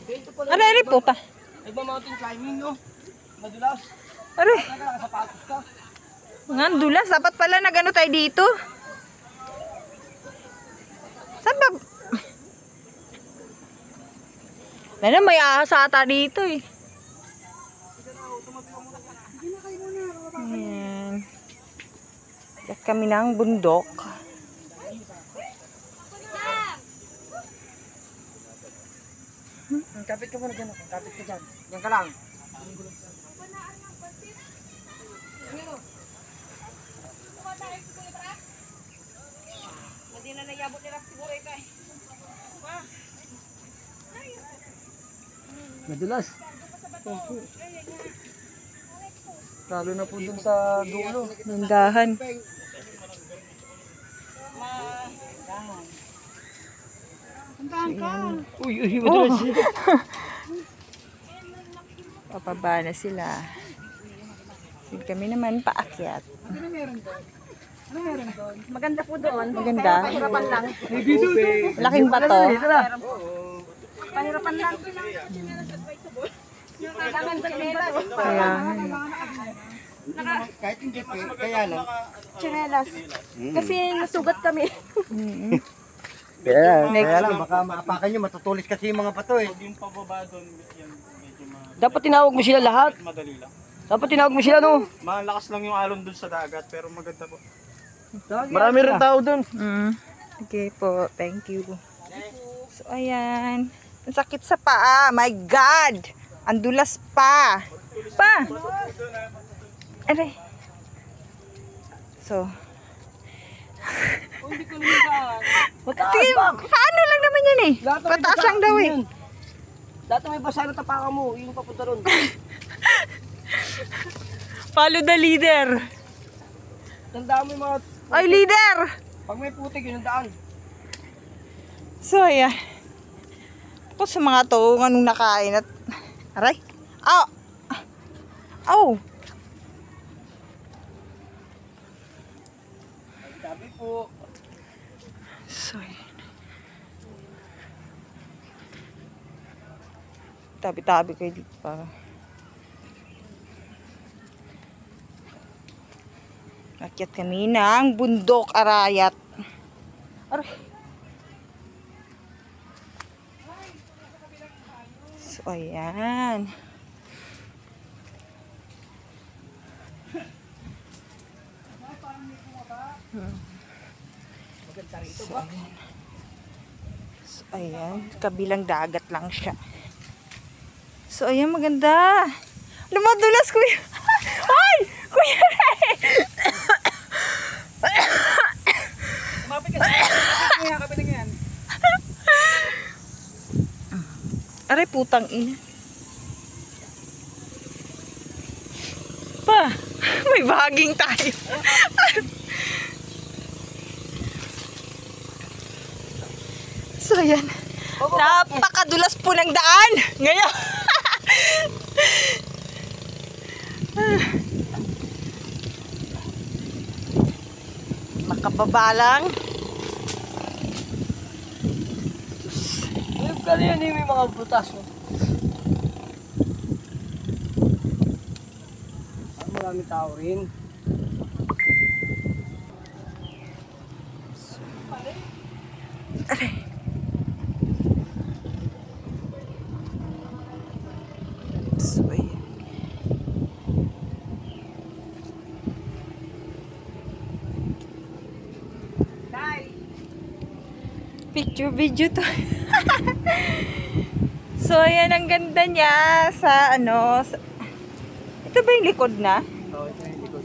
Aray, puta. Nagma-mountain climbing, no? Madulas. Aray. Nakasapatos ka. Nga, dulas. Dapat pala nag-ano tayo dito. Saan ba? Ano, may ahas ata dito eh. Ayan. At kami ng bundok. Kapit ka muna dyan. Kapit ka dyan. Yan ka lang. Hindi na nayabot nila siguro ito eh. Madulas. Lalo na po dun sa dulo. Nandahan. Uy, madulas. Papaba na sila. Hindi kami naman paakyat. Ano meron doon? Maganda po doon. Maganda. Pahirapan lang. May biso doon. Laking bato. Pahirapan lang. Kaya, Kahit hindi kaya lang. Chinelas. Kasi nasugat kami. Kaya lang, baka maapakan nyo, matutulis kasi yung mga pato eh. Yung pababa doon, yan medyo Dapat tinawag mo sila lahat. madali lang. Dapat tinawag mo sila, no? Malakas lang yung alon doon sa dagat, pero maganda po. Marami rin tao dun. Okay po. Thank you. So, ayan. Ang sakit sa paa. My God! Ang dulas pa. Pa! Aray. So. Sige, paano lang naman yan eh? Pataas lang daw eh. Lahat may basa na tapakan mo, yung papunta ron. Follow the leader. Tandaan mo yung mga... Ay, leader! Pag may putik, yun ang daan. So, ayan. Ako sa mga to, anong nakain at... Aray. Aw! Aw! Sabi po. So, ayan. Tabi-tabi kayo dito para. Akyat kami ng bundok Arayat. Aray. So, ayan. So, ayan. Kabilang dagat lang siya. So, ayan, maganda. Lumadulas, kuya. Ay! Kuya Ray! Kumapit ka sa kapit nga yan. Aray, putang ina. Pa, may baging tayo. So, ayan. Napakadulas po ng daan. Ngayon. Makababa lang. Yung ganyan yung mga butas. Oh. Maraming tao rin. Aray. So, ayan. Picture video to. So, ayan ang ganda niya sa ano. Sa... Ito ba yung likod na? Oo, ito yung likod.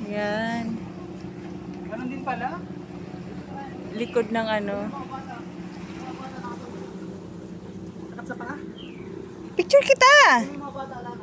Ayan. Ganun din pala. Likod ng ano. Sakit sa paa. Picture kita! Yung mga bata lang.